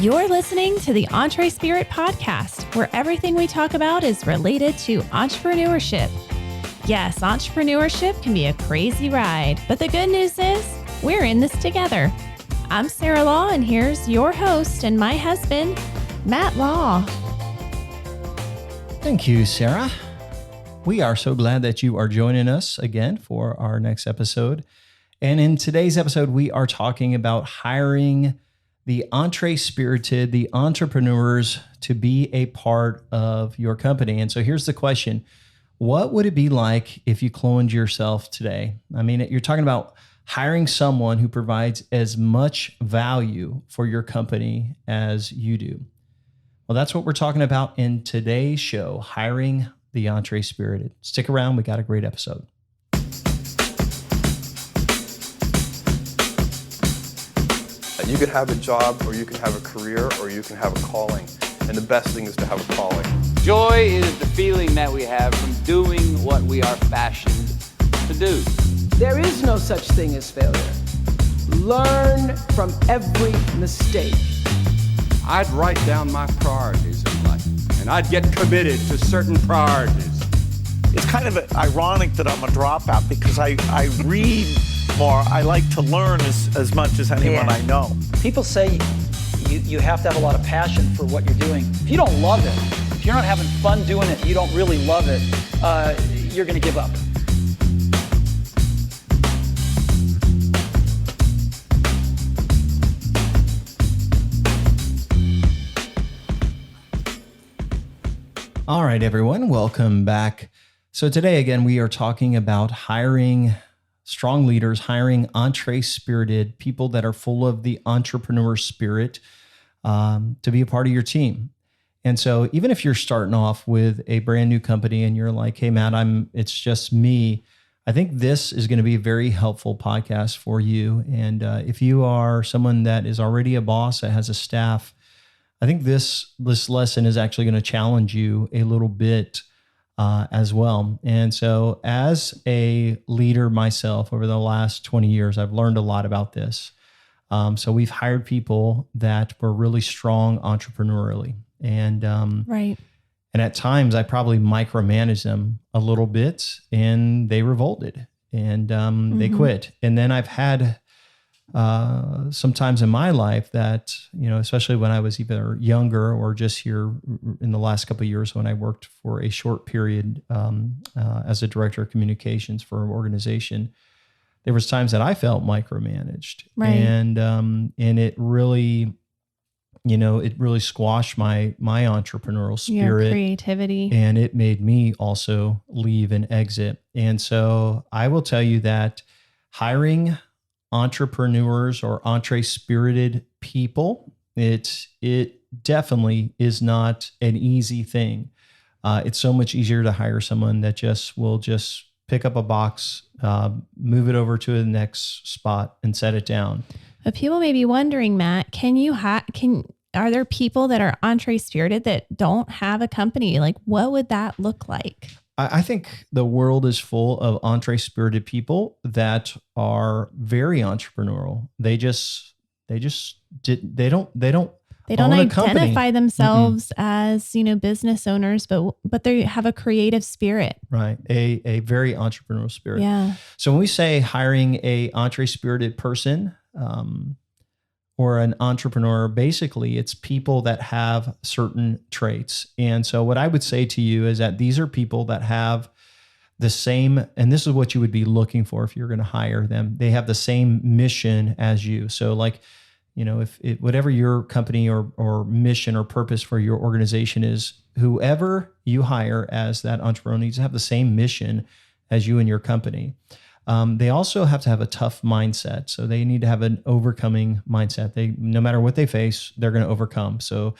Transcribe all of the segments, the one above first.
You're listening to the EntreSpirit podcast, where everything we talk about is related to entrepreneurship. Yes, entrepreneurship can be a crazy ride, but the good news is we're in this together. I'm Sarah Law, and here's your host and my husband, Matt Law. Thank you, Sarah. We are so glad that you are joining us again for our next episode. And in today's episode, we are talking about hiring the EntreSpirited, the entrepreneurs, to be a part of your company. And so here's the question. What would it be like if you cloned yourself today? I mean, you're talking about hiring someone who provides as much value for your company as you do. Well, that's what we're talking about in today's show, hiring the EntreSpirited. Stick around. We got a great episode. You can have a job, or you can have a career, or you can have a calling. And the best thing is to have a calling. Joy is the feeling that we have from doing what we are fashioned to do. There is no such thing as failure. Learn from every mistake. I'd write down my priorities in life, and I'd get committed to certain priorities. It's kind of ironic that I'm a dropout because I read more. I like to learn as much as anyone I know. People say you have to have a lot of passion for what you're doing. If you don't love it, if you're not having fun doing it, you don't really love it, you're going to give up. All right, everyone, welcome back. So today, again, we are talking about hiring strong leaders, hiring EntreSpirited people that are full of the entrepreneur spirit to be a part of your team. And so even if you're starting off with a brand new company and you're like, hey, Matt, it's just me, I think this is going to be a very helpful podcast for you. And if you are someone that is already a boss that has a staff, I think this lesson is actually going to challenge you a little bit as well. And so as a leader myself over the last 20 years, I've learned a lot about this. So we've hired people that were really strong entrepreneurially. And Right. And at times I probably micromanaged them a little bit and they revolted and they quit. And then I've had sometimes in my life that, especially when I was either younger or just here in the last couple of years when I worked for a short period as a director of communications for an organization, there was times that I felt micromanaged. Right. And it really, it really squashed my entrepreneurial spirit. Your creativity. And it made me also leave and exit. And so I will tell you that hiring entrepreneurs or EntreSpirited people, it definitely is not an easy thing. It's so much easier to hire someone that will pick up a box, move it over to the next spot and set it down. But people may be wondering, Matt, are there people that are EntreSpirited that don't have a company? Like, what would that look like? I think the world is full of EntreSpirited people that are very entrepreneurial. They don't identify themselves as, business owners, but they have a creative spirit. Right. A very entrepreneurial spirit. Yeah. So when we say hiring a EntreSpirited person, or an entrepreneur, basically it's people that have certain traits. And so what I would say to you is that these are people that have the same, and this is what you would be looking for if you're going to hire them. They have the same mission as you. So like, if whatever your company or mission or purpose for your organization is, whoever you hire as that entrepreneur needs to have the same mission as you and your company. They also have to have a tough mindset. So they need to have an overcoming mindset. No matter what they face, they're going to overcome. So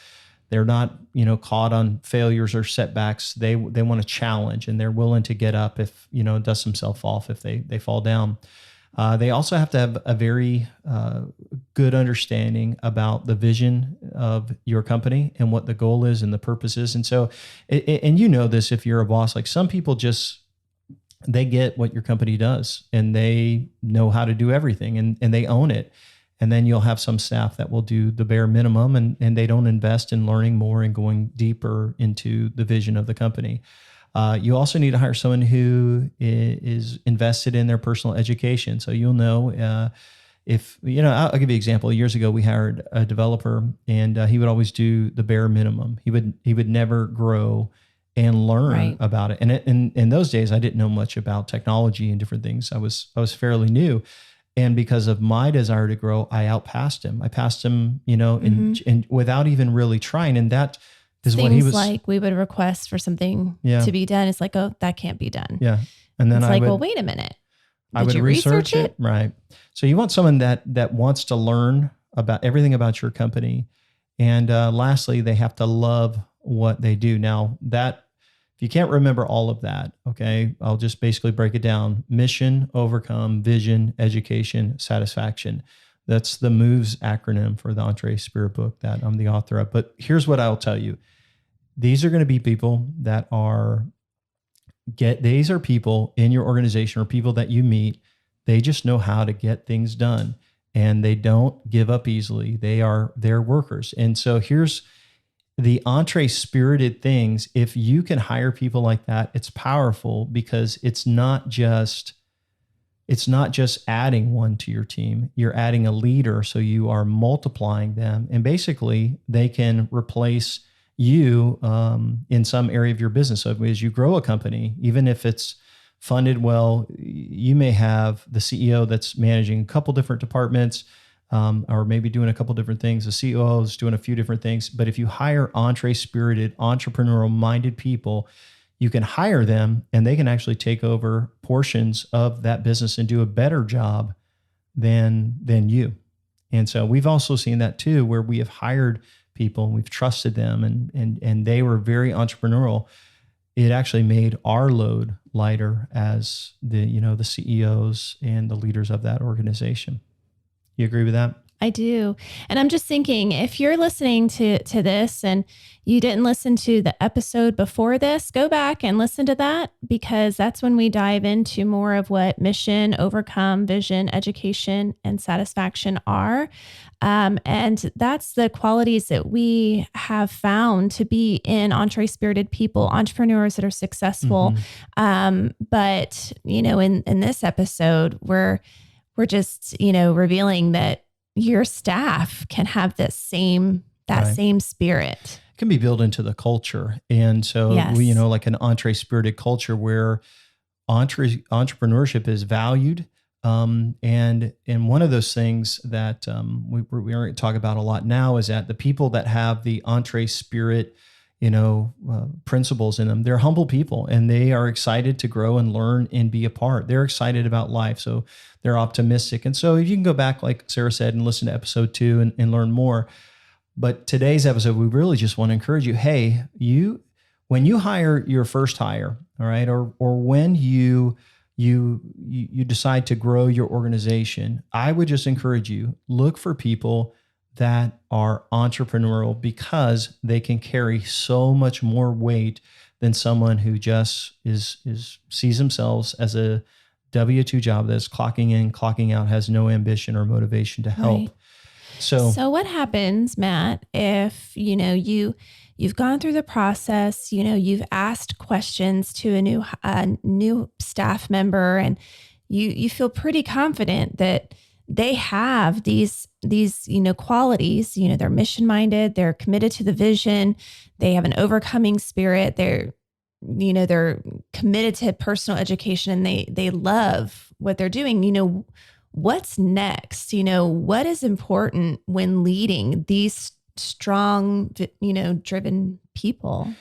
they're not, caught on failures or setbacks. They want to challenge and they're willing to get up if, dust themselves off if they fall down. They also have to have a very good understanding about the vision of your company and what the goal is and the purpose is. And so, and this, if you're a boss, like some people they get what your company does and they know how to do everything and they own it. And then you'll have some staff that will do the bare minimum and they don't invest in learning more and going deeper into the vision of the company. You also need to hire someone who is invested in their personal education. So you'll know if, I'll give you an example. Years ago, we hired a developer and he would always do the bare minimum. He would never grow and learn about it. And in those days, I didn't know much about technology and different things. I was fairly new. And because of my desire to grow, I outpassed him. I passed him, and without even really trying. And that is what he was like. We would request for something to be done. It's like, oh, that can't be done. Yeah. And then well, wait a minute. I would research it. Right. So you want someone that wants to learn about everything about your company. And lastly, they have to love what they do. Now if you can't remember all of that, okay, I'll just basically break it down. Mission, overcome, vision, education, satisfaction. That's the MOVES acronym for the EntreSpirit book that I'm the author of. But here's what I'll tell you. These are going to be people that these are people in your organization or people that you meet. They just know how to get things done and they don't give up easily. They're workers. And so here's the EntreSpirited things. If you can hire people like that, it's powerful because it's not just adding one to your team. You're adding a leader. So you are multiplying them and basically they can replace you in some area of your business. So as you grow a company, even if it's funded well, you may have the CEO that's managing a couple different departments, or maybe doing a couple different things. The COO is doing a few different things. But if you hire EntreSpirited, entrepreneurial-minded people, you can hire them and they can actually take over portions of that business and do a better job than you. And so we've also seen that too, where we have hired people and we've trusted them and they were very entrepreneurial. It actually made our load lighter as the CEOs and the leaders of that organization. You agree with that? I do. And I'm just thinking, if you're listening to this and you didn't listen to the episode before this, go back and listen to that because that's when we dive into more of what mission, overcome, vision, education, and satisfaction are. And that's the qualities that we have found to be in EntreSpirited people, entrepreneurs that are successful. But, in this episode, we're just, revealing that your staff can have this same spirit. It can be built into the culture. And so, like an EntreSpirited culture where entrepreneurship is valued. And one of those things that we're going to talk about a lot now is that the people that have the EntreSpirit principles in them, they're humble people and they are excited to grow and learn and be a part. They're excited about life. So they're optimistic. And so if you can go back, like Sarah said, and listen to episode 2 and learn more. But today's episode, we really just want to encourage you. Hey, when you hire your first hire, all right, or when you decide to grow your organization, I would just encourage you, look for people that are entrepreneurial because they can carry so much more weight than someone who just sees themselves as a W-2 job that's clocking in, clocking out, has no ambition or motivation to help. Right. So what happens, Matt, if you've gone through the process, you've asked questions to a new staff member and you feel pretty confident that they have these qualities, they're mission minded, they're committed to the vision, they have an overcoming spirit, they're committed to personal education and they love what they're doing. What's next? What is important when leading these strong, driven people?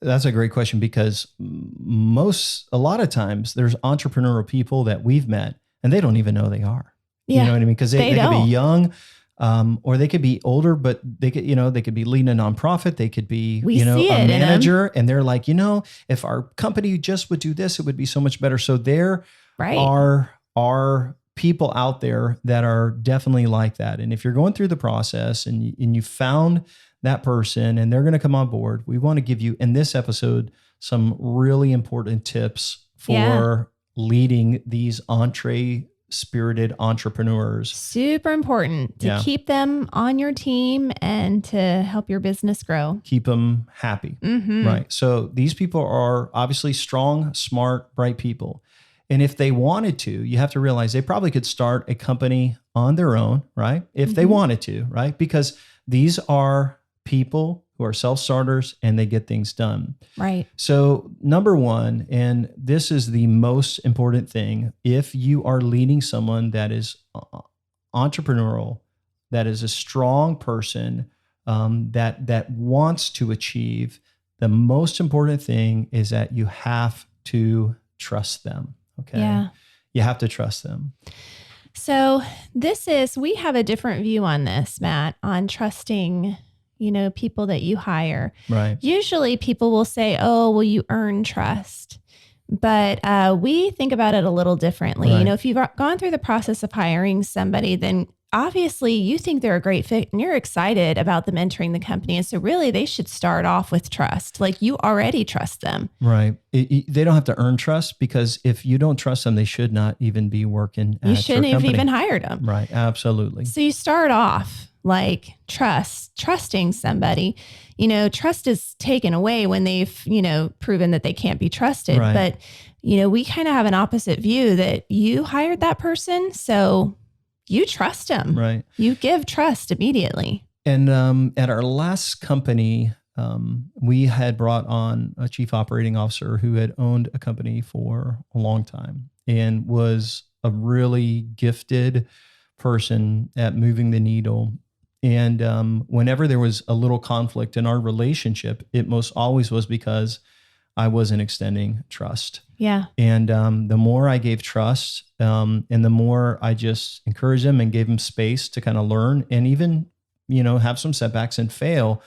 That's a great question because a lot of times there's entrepreneurial people that we've met and they don't even know they are. Yeah, you know what I mean? Because they could be young, or they could be older, but they could be leading a nonprofit. They could be, a manager, and they're like, if our company just would do this, it would be so much better. So there are people out there that are definitely like that. And if you're going through the process and you found that person and they're going to come on board, we want to give you in this episode some really important tips for leading these spirited entrepreneurs. Super important to keep them on your team and to help your business grow. Keep them happy. Right. So these people are obviously strong, smart, bright people. And if they wanted to, you have to realize they probably could start a company on their own, right? If they wanted to, right? Because these are people who are self-starters and they get things done. Right. So number one, and this is the most important thing, if you are leading someone that is entrepreneurial, that is a strong person, that wants to achieve, the most important thing is that you have to trust them. Okay. Yeah. You have to trust them. So we have a different view on this, Matt, on trusting, people that you hire. Right. Usually people will say, oh, well, you earn trust. But we think about it a little differently. Right. If you've gone through the process of hiring somebody, then obviously you think they're a great fit and you're excited about them entering the company. And so really they should start off with trust. Like you already trust them. Right. They don't have to earn trust, because if you don't trust them, they should not even be working at You shouldn't your have company. even hired them. Right. Absolutely. So you start off like trusting somebody. Trust is taken away when they've, proven that they can't be trusted. Right. But, we kind of have an opposite view that you hired that person. So you trust them. Right. You give trust immediately. And at our last company, we had brought on a chief operating officer who had owned a company for a long time and was a really gifted person at moving the needle. And whenever there was a little conflict in our relationship, it most always was because I wasn't extending trust. Yeah. And the more I gave trust, and the more I just encouraged him and gave him space to kind of learn and even, have some setbacks and fail,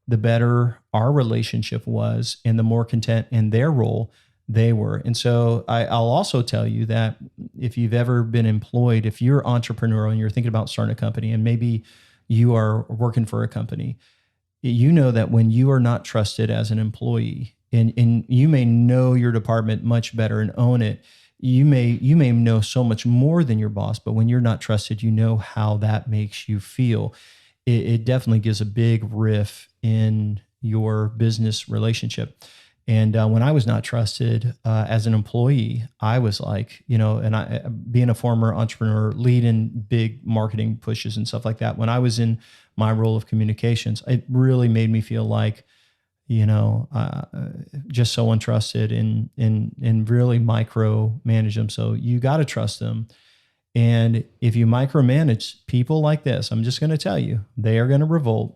the better our relationship was and the more content in their role they were. And so I'll also tell you that if you've ever been employed, if you're entrepreneurial and you're thinking about starting a company and maybe you are working for a company, you know that when you are not trusted as an employee, and you may know your department much better and own it, you may know so much more than your boss, but when you're not trusted, you know how that makes you feel. It definitely gives a big rift in your business relationship. And when I was not trusted as an employee, I was like, and I, being a former entrepreneur, leading big marketing pushes and stuff like that, when I was in my role of communications, it really made me feel like, just so untrusted and really micromanage them. So you got to trust them. And if you micromanage people like this, I'm just going to tell you, they are going to revolt.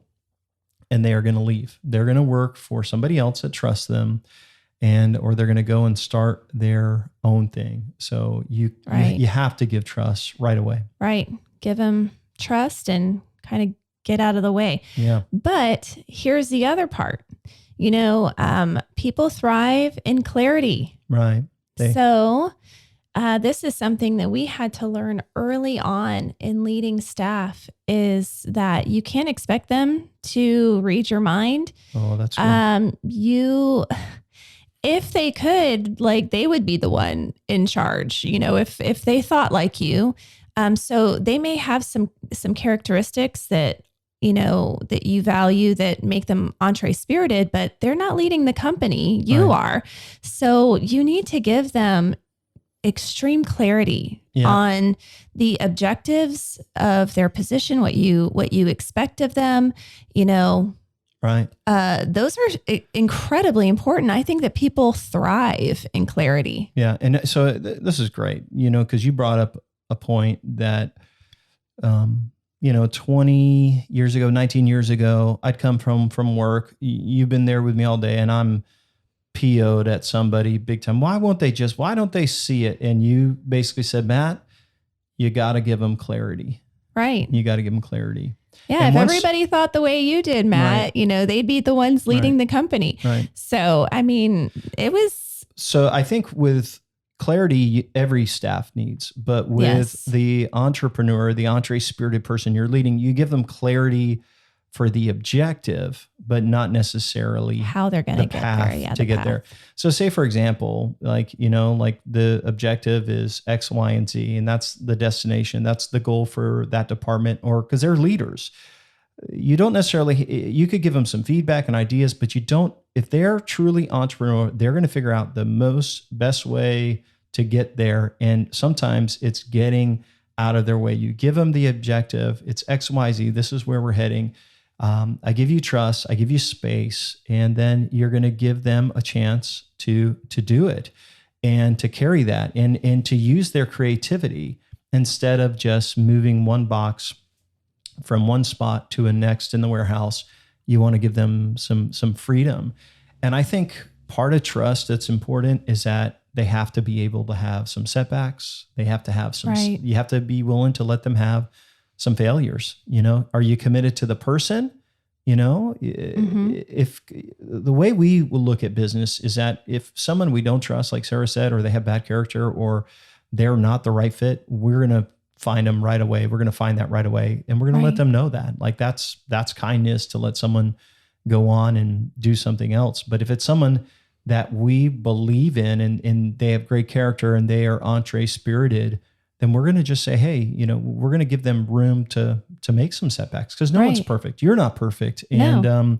And they are going to leave. They're going to work for somebody else that trusts them, or they're going to go and start their own thing. So you have to give trust right away. Right. Give them trust and kind of get out of the way. Yeah. But here's the other part. People thrive in clarity. Right. This is something that we had to learn early on in leading staff, is that you can't expect them to read your mind. Oh, that's good. If they could, they would be the one in charge, if they thought like you. So they may have some characteristics that you value that make them EntreSpirited, but they're not leading the company. You are. So you need to give them extreme clarity on the objectives of their position, what you expect of them, Right. Those are incredibly important. I think that people thrive in clarity. Yeah. And so this is great, because you brought up a point that, 20 years ago, 19 years ago, I'd come from work. You've been there with me all day and I'm PO'd at somebody big time. Why don't they see it? And you basically said, Matt, you got to give them clarity. Right. You got to give them clarity. Yeah. And if everybody thought the way you did, Matt, they'd be the ones leading the company. Right. So, So I think with clarity, every staff needs, but with the entrepreneur, the EntreSpirited person you're leading, you give them clarity for the objective, but not necessarily How they're going to get there. Yeah, to get there. So say, for example, like the objective is X, Y, and Z, and that's the destination. That's the goal for that department, or because they're leaders. You don't necessarily, you could give them some feedback and ideas, but you don't, if they're truly entrepreneurial, they're going to figure out the best way to get there. And sometimes it's getting out of their way. You give them the objective. It's X, Y, Z. This is where we're heading. I give you trust, I give you space, and then you're going to give them a chance to do it and to carry that and to use their creativity instead of just moving one box from one spot to a next in the warehouse. You want to give them some freedom. And I think part of trust that's important is that they have to be able to have some setbacks. They have to have some, you have to be willing to let them have some failures. Are you committed to the person? If the way we will look at business is that if someone we don't trust, like Sarah said, or they have bad character, or they're not the right fit, we're going to find them right away. We're going to find that right away. And we're going to let them know that. Like that's kindness to let someone go on and do something else. But if it's someone that we believe in and they have great character and they are EntreSpirited, then we're going to just say, hey, we're going to give them room to make some setbacks, because no one's perfect. You're not perfect. And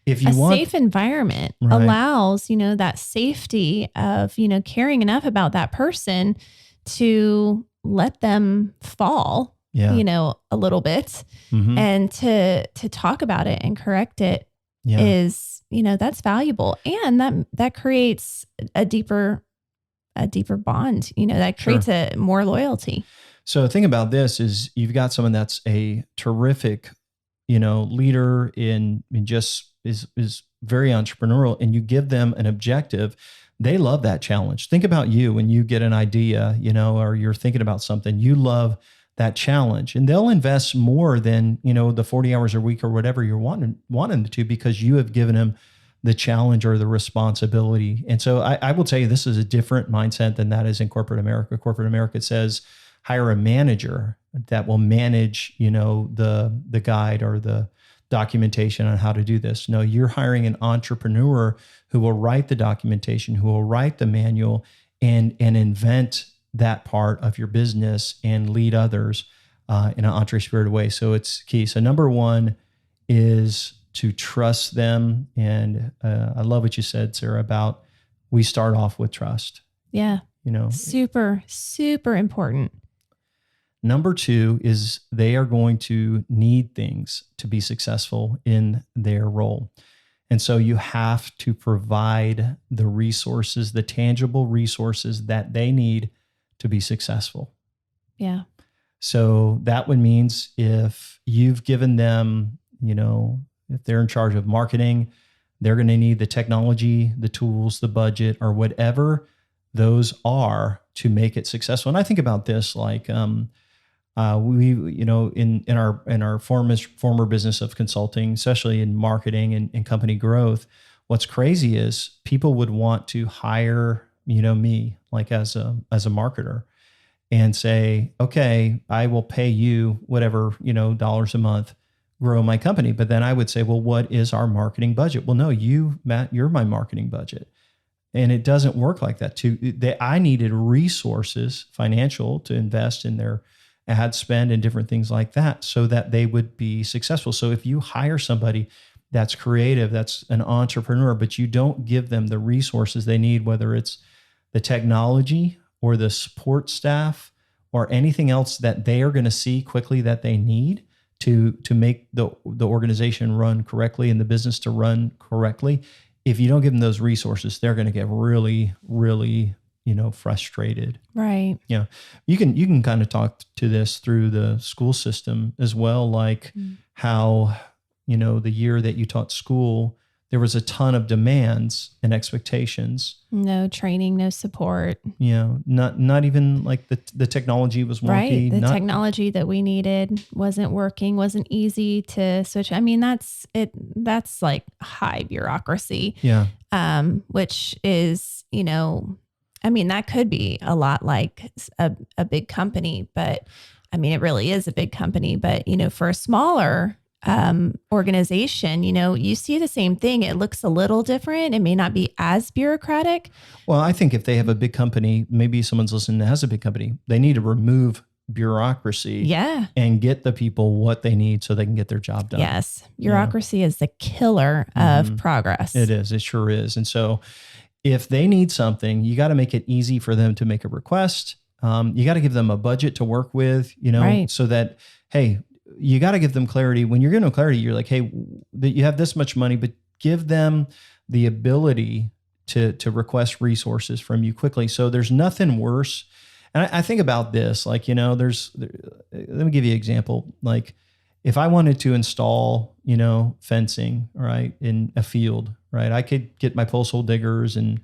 if you want a safe environment allows, that safety of, caring enough about that person to let them fall, a little bit, and to talk about it and correct it is, that's valuable. And that creates a deeper bond, that creates a more loyalty. So the thing about this is you've got someone that's a terrific, leader in just is very entrepreneurial, and you give them an objective. They love that challenge. Think about you when you get an idea, or you're thinking about something, you love that challenge, and they'll invest more than, the 40 hours a week or whatever you're wanting them to, because you have given them the challenge or the responsibility. And so I will tell you, this is a different mindset than that is in corporate America. Corporate America says, hire a manager that will manage, the guide or the documentation on how to do this. No, you're hiring an entrepreneur who will write the documentation, who will write the manual and invent that part of your business and lead others in an EntreSpirit way. So it's key. So number one is to trust them. And I love what you said, Sarah, about we start off with trust. Yeah. Super, super important. Number two is they are going to need things to be successful in their role. And so you have to provide the resources, the tangible resources that they need to be successful. Yeah. So that one means if you've given them, if they're in charge of marketing, they're going to need the technology, the tools, the budget, or whatever those are to make it successful. And I think about this like we, in our former business of consulting, especially in marketing and company growth, what's crazy is people would want to hire, me like as a marketer and say, okay, I will pay you whatever, dollars a month, grow my company. But then I would say, well, what is our marketing budget? Well, no, Matt, you're my marketing budget. And it doesn't work like that. I needed resources, financial, to invest in their ad spend and different things like that so that they would be successful. So if you hire somebody that's creative, that's an entrepreneur, but you don't give them the resources they need, whether it's the technology or the support staff or anything else that they are going to see quickly that they need to make the organization run correctly and the business to run correctly, if you don't give them those resources, they're going to get really, really, frustrated. Right. Yeah. You can kind of talk to this through the school system as well, like how, the year that you taught school, there was a ton of demands and expectations. No training, no support. Not even like the technology was wonky. Right. The technology that we needed wasn't working, wasn't easy to switch. I mean, that's like high bureaucracy. Yeah. Which is, that could be a lot like a big company, but it really is a big company, but for a smaller organization, you see the same thing. It looks a little different. It may not be as bureaucratic. Well, I think if they have a big company, maybe someone's listening that has a big company, they need to remove bureaucracy and get the people what they need so they can get their job done. Yes. Bureaucracy is the killer of progress. It is. It sure is. And so if they need something, you got to make it easy for them to make a request. You got to give them a budget to work with, so that, hey, you got to give them clarity. When you're giving them clarity, you're like, hey, you have this much money, but give them the ability to request resources from you quickly. So there's nothing worse. And I think about this, like, let me give you an example. Like if I wanted to install, fencing, right, in a field, right, I could get my post hole diggers and,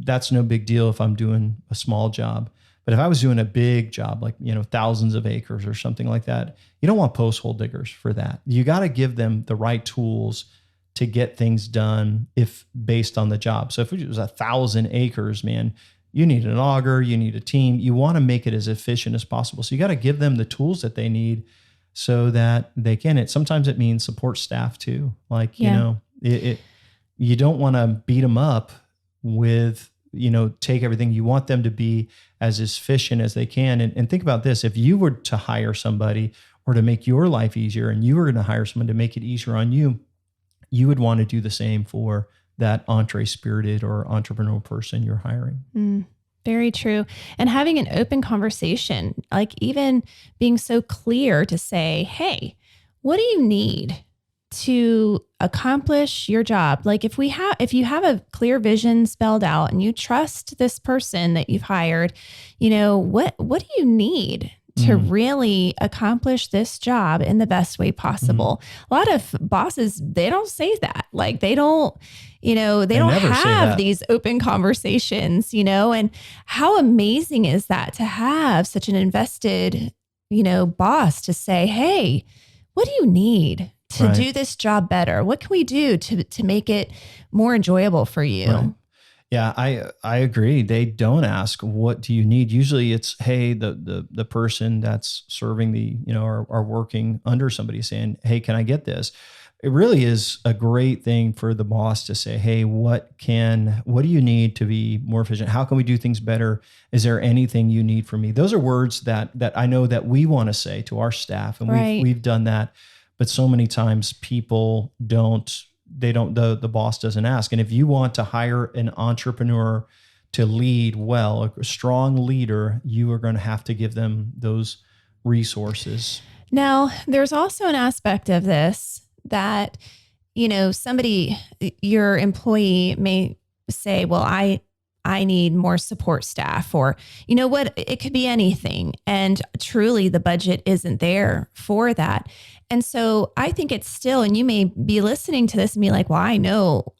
that's no big deal if I'm doing a small job. But if I was doing a big job, like, thousands of acres or something like that, you don't want post hole diggers for that. You got to give them the right tools to get things done if based on the job. So if it was 1,000 acres, man, you need an auger, you need a team. You want to make it as efficient as possible. So you got to give them the tools that they need so that they can. Sometimes it means support staff too. Like, you don't want to beat them up with, take everything. You want them to be as efficient as they can. And think about this. If you were to hire somebody or to make your life easier and you were going to hire someone to make it easier on you, you would want to do the same for that EntreSpirited or entrepreneurial person you're hiring. Very true. And having an open conversation, like even being so clear to say, hey, what do you need to accomplish your job? Like if you have a clear vision spelled out and you trust this person that you've hired, what do you need to really accomplish this job in the best way possible? A lot of bosses, they don't say that. Like they don't have these open conversations, and how amazing is that to have such an invested, boss to say, hey, what do you need to do this job better? What can we do to make it more enjoyable for you? Right. Yeah, I agree. They don't ask, what do you need? Usually it's, hey, the person that's serving are working under somebody saying, hey, can I get this? It really is a great thing for the boss to say, hey, what do you need to be more efficient? How can we do things better? Is there anything you need from me? Those are words that I know that we want to say to our staff. And we've done that. But so many times people the boss doesn't ask. And if you want to hire an entrepreneur to lead well, a strong leader, you are going to have to give them those resources. Now, there's also an aspect of this that, your employee may say, well, I need more support staff, or it could be anything. And truly the budget isn't there for that. And so I think it's still, and you may be listening to this and be like, well,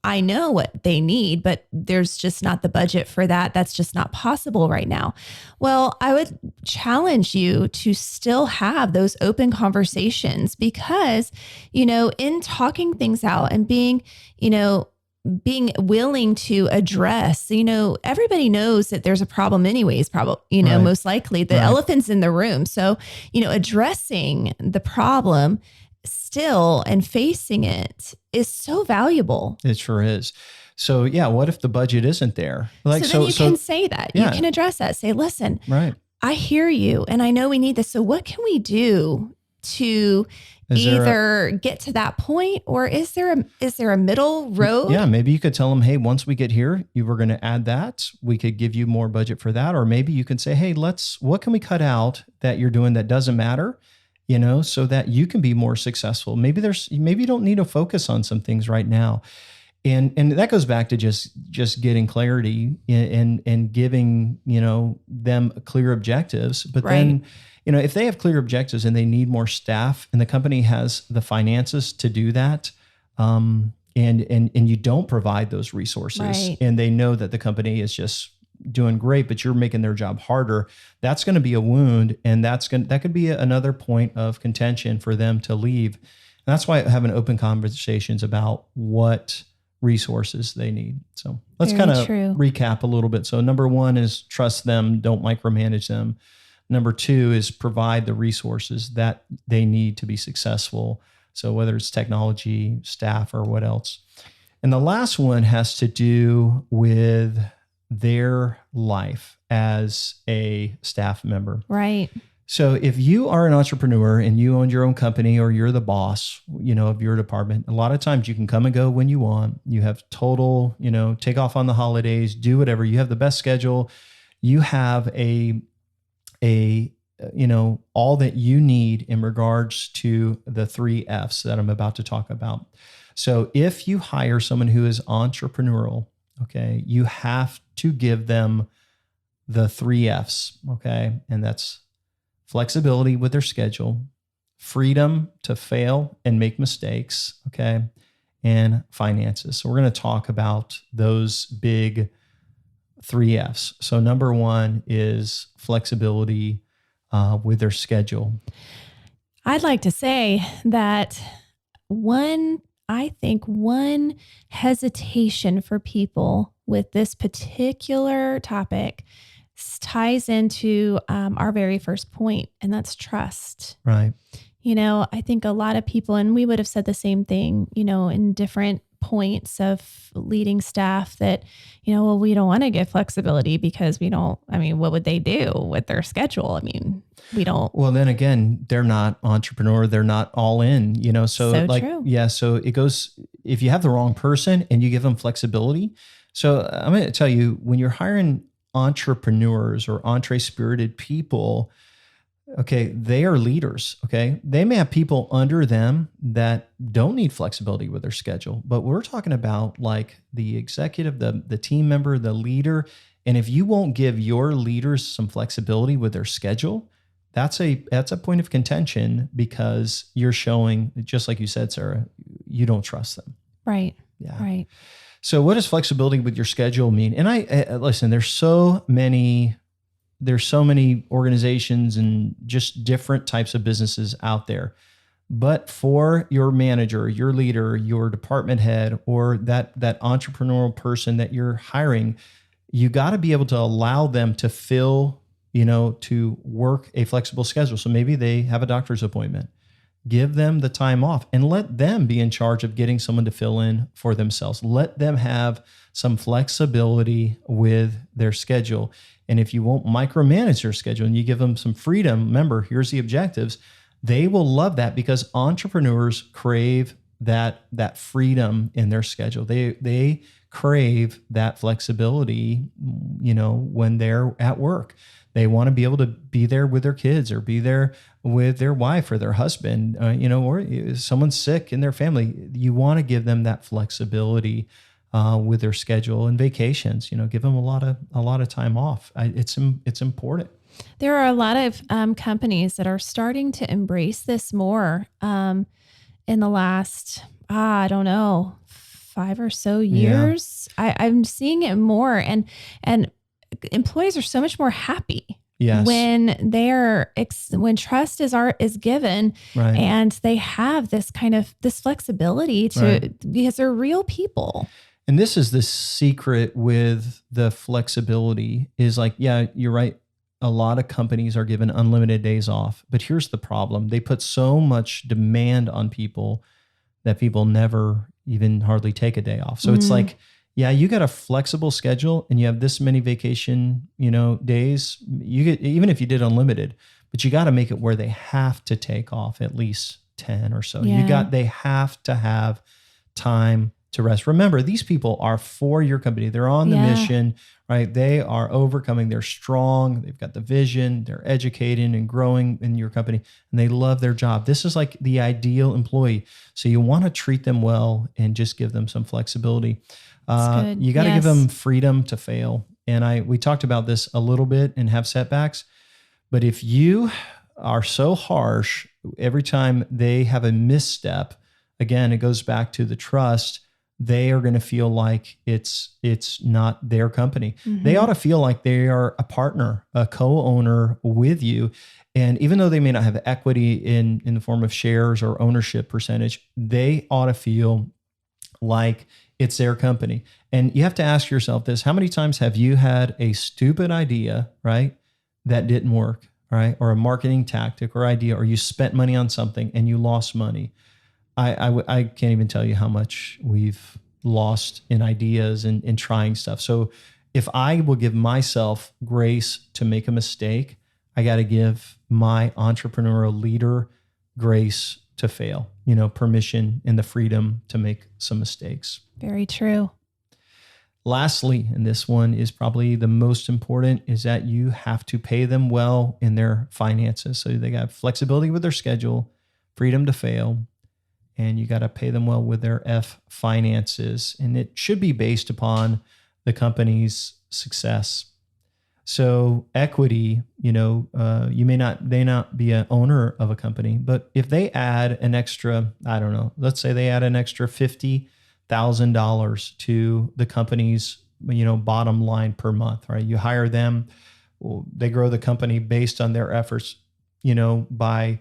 I know what they need, but there's just not the budget for that. That's just not possible right now. Well, I would challenge you to still have those open conversations because, in talking things out and being willing to address, everybody knows that there's a problem anyways, probably, most likely the elephant's in the room. So, addressing the problem still and facing it is so valuable. It sure is. So yeah, what if the budget isn't there? Like, so then you can say that. Yeah. You can address that. Say, listen, I hear you and I know we need this. So what can we do to either get to that point, or is there a middle road? Yeah, maybe you could tell them, hey, once we get here, you were going to add that. We could give you more budget for that. Or maybe you can say, hey, what can we cut out that you're doing that doesn't matter, so that you can be more successful. Maybe you don't need to focus on some things right now. And that goes back to just getting clarity and giving, them clear objectives. But then, if they have clear objectives and they need more staff and the company has the finances to do that, and you don't provide those resources and they know that the company is just doing great, but you're making their job harder, that's going to be a wound. And that could be another point of contention for them to leave. And that's why having open conversations about what resources they need. So let's kind of recap a little bit. So number one is trust them, don't micromanage them. Number two is provide the resources that they need to be successful. So whether it's technology, staff, or what else. And the last one has to do with their life as a staff member. Right. So if you are an entrepreneur and you own your own company, or you're the boss, of your department, a lot of times you can come and go when you want. You have total, take off on the holidays, do whatever. You have the best schedule. You have all that you need in regards to the 3 F's that I'm about to talk about. So if you hire someone who is entrepreneurial, okay, you have to give them the 3 F's, okay? And that's flexibility with their schedule, freedom to fail and make mistakes, okay, and finances. So we're going to talk about those big 3 F's. So number one is flexibility with their schedule. I'd like to say that one hesitation for people with this particular topic ties into our very first point, and that's trust. Right. I think a lot of people, and we would have said the same thing, in different points of leading staff, that, well, we don't want to give flexibility because what would they do with their schedule? We don't. Well, then again, they're not entrepreneur. They're not all in, so true. Yeah. So it goes, if you have the wrong person and you give them flexibility. So I'm going to tell you, when you're hiring entrepreneurs or EntreSpirited people, okay, they are leaders. Okay. They may have people under them that don't need flexibility with their schedule, but we're talking about like the executive, the team member, the leader. And if you won't give your leaders some flexibility with their schedule, that's a point of contention, because you're showing, just like you said, Sarah, you don't trust them. Right. Yeah. Right. So what does flexibility with your schedule mean? And I listen, there's so many organizations and just different types of businesses out there. But for your manager, your leader, your department head, or that entrepreneurial person that you're hiring, you got to be able to allow them to to work a flexible schedule. So maybe they have a doctor's appointment. Give them the time off and let them be in charge of getting someone to fill in for themselves. Let them have some flexibility with their schedule. And if you won't micromanage their schedule and you give them some freedom, remember, here's the objectives, they will love that, because entrepreneurs crave that freedom in their schedule. They crave that flexibility, when they're at work. They want to be able to be there with their kids, or be there with their wife or their husband, or someone's sick in their family. You want to give them that flexibility with their schedule, and vacations. Give them a lot of time off. It's important. There are a lot of companies that are starting to embrace this more in the last, 5 or so years. Yeah. I'm seeing it more, and employees are so much more happy. Yes. When trust is given, right, and they have this flexibility because they're real people. And this is the secret with the flexibility is like, yeah, you're right. A lot of companies are given unlimited days off, but here's the problem. They put so much demand on people that people never even hardly take a day off. So it's like, yeah, you got a flexible schedule and you have this many vacation, days. You get, even if you did unlimited, but you got to make it where they have to take off at least 10 or so. Yeah. They have to have time to rest. Remember, these people are for your company. They're on the mission, right? They are overcoming. They're strong. They've got the vision. They're educating and growing in your company, and they love their job. This is like the ideal employee. So you want to treat them well and just give them some flexibility. You got to give them freedom to fail. And we talked about this a little bit and have setbacks, but if you are so harsh every time they have a misstep, again, it goes back to the trust. They are going to feel like it's not their company. Mm-hmm. They ought to feel like they are a partner, a co-owner with you. And even though they may not have equity in the form of shares or ownership percentage, they ought to feel like it's their company. And you have to ask yourself this: how many times have you had a stupid idea, right, that didn't work? right? Or a marketing tactic or idea, or you spent money on something and you lost money. I can't even tell you how much we've lost in ideas and in trying stuff. So if I will give myself grace to make a mistake, I got to give my entrepreneurial leader grace to fail, permission and the freedom to make some mistakes. Very true. Lastly, and this one is probably the most important, is that you have to pay them well in their finances. So they got flexibility with their schedule, freedom to fail, and you got to pay them well with their finances. And it should be based upon the company's success. So equity, you may not be an owner of a company, but if they add an extra, I don't know, let's say they add an extra $50,000 to the company's, bottom line per month, right? You hire them, they grow the company based on their efforts, by,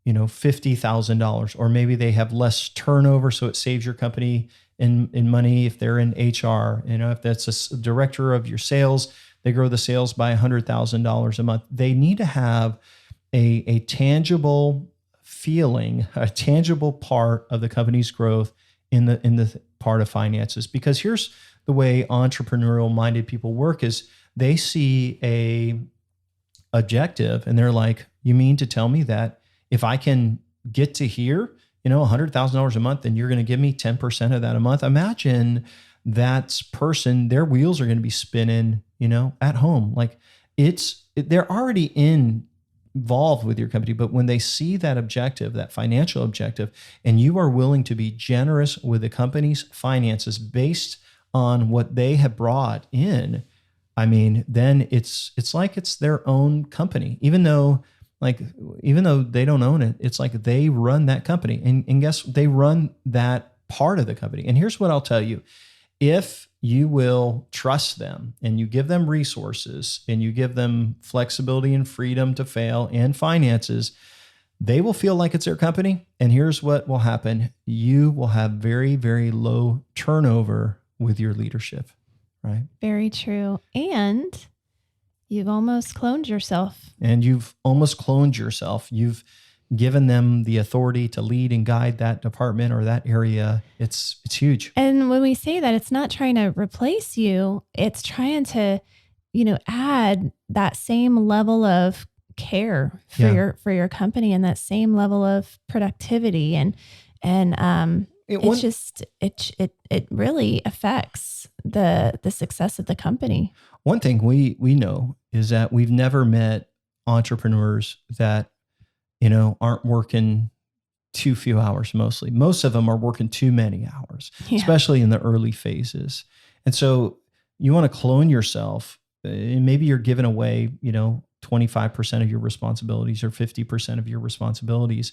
$50,000, or maybe they have less turnover. So it saves your company in money. If they're in HR, if that's a director of your sales, they grow the sales by $100,000 a month. They need to have a tangible feeling, a tangible part of the company's growth in the part of finances. Because here's the way entrepreneurial minded people work: is they see a objective and they're like, you mean to tell me that if I can get to here, $100,000 a month, then you're going to give me 10% of that a month? Imagine that person, their wheels are going to be spinning, at home. Like they're already involved with your company, but when they see that objective, that financial objective, and you are willing to be generous with the company's finances based on what they have brought in, then it's like it's their own company, even though they don't own it. It's like they run that company, and guess they run that part of the company. And here's what I'll tell you: if you will trust them and you give them resources and you give them flexibility and freedom to fail and finances, they will feel like it's their company. And here's what will happen: you will have very, very low turnover with your leadership, right? Very true. And you've almost cloned yourself. You've given them the authority to lead and guide that department or that area. It's huge. And when we say that, it's not trying to replace you. It's trying to, add that same level of care for your company and that same level of productivity. And it really affects the success of the company. One thing we know is that we've never met entrepreneurs that, aren't working too few hours mostly. Most of them are working too many hours, especially in the early phases. And so you want to clone yourself, and maybe you're giving away, 25% of your responsibilities or 50% of your responsibilities.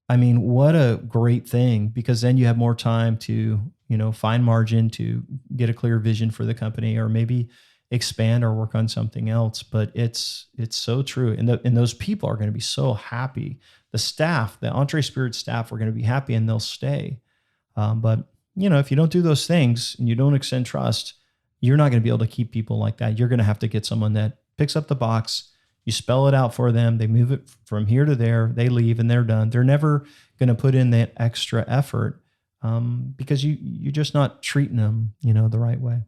What a great thing, because then you have more time to, find margin, to get a clear vision for the company, or maybe expand or work on something else. But it's so true. And those people are going to be so happy. The staff, the EntreSpirit staff, are going to be happy and they'll stay. But if you don't do those things and you don't extend trust, you're not going to be able to keep people like that. You're going to have to get someone that picks up the box. You spell it out for them. They move it from here to there. They leave and they're done. They're never going to put in that extra effort because you're just not treating them, the right way.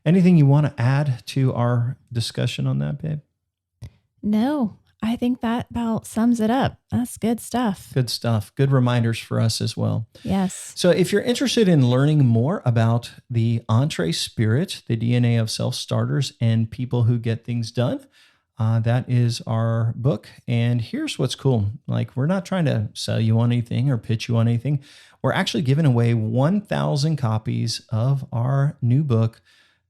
Anything you want to add to our discussion on that, babe? No, I think that about sums it up. That's good stuff. Good stuff. Good reminders for us as well. Yes. So if you're interested in learning more about the EntreSpirit, the DNA of self-starters and people who get things done, that is our book. And here's what's cool. We're not trying to sell you on anything or pitch you on anything. We're actually giving away 1,000 copies of our new book.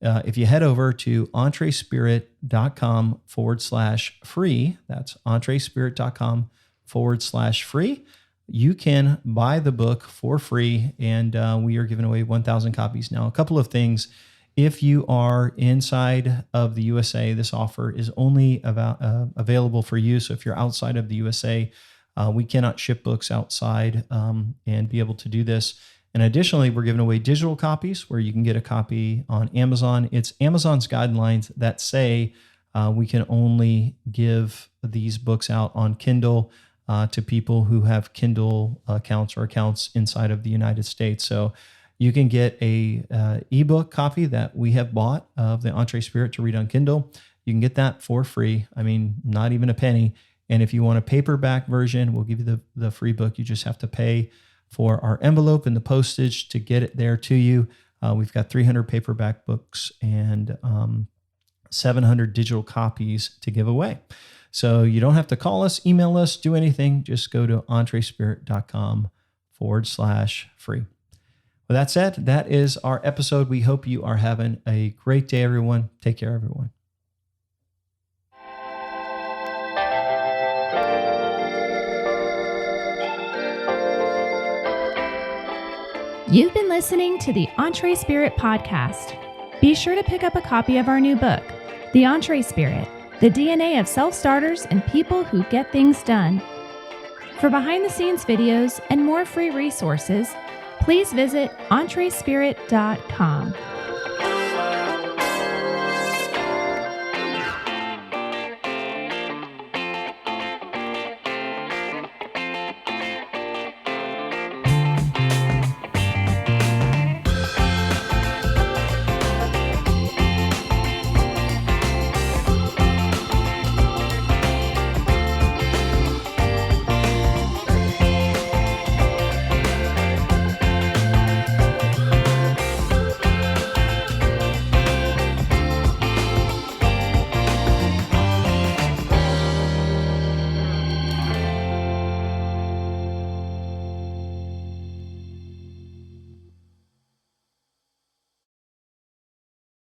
If you head over to EntreSpirit.com/free, that's EntreSpirit.com/free, you can buy the book for free. And we are giving away 1,000 copies. Now, a couple of things. If you are inside of the USA, this offer is only available for you. So if you're outside of the USA, we cannot ship books outside and be able to do this. And additionally, we're giving away digital copies where you can get a copy on Amazon. It's Amazon's guidelines that say We can only give these books out on Kindle to people who have Kindle accounts or accounts inside of the United States. So you can get a ebook copy that we have bought of the EntreSpirit to read on Kindle. You can get that for free. I mean, not even a penny. And if you want a paperback version, we'll give you the free book. You just have to pay for our envelope and the postage to get it there to you. We've got 300 paperback books and 700 digital copies to give away. So you don't have to call us, email us, do anything. Just go to entrespirit.com/free. With that said, that is our episode. We hope you are having a great day, everyone. Take care, everyone. You've been listening to the EntreSpirit podcast. Be sure to pick up a copy of our new book, The EntreSpirit, the DNA of self-starters and people who get things done. For behind-the-scenes videos and more free resources, please visit EntreSpirit.com.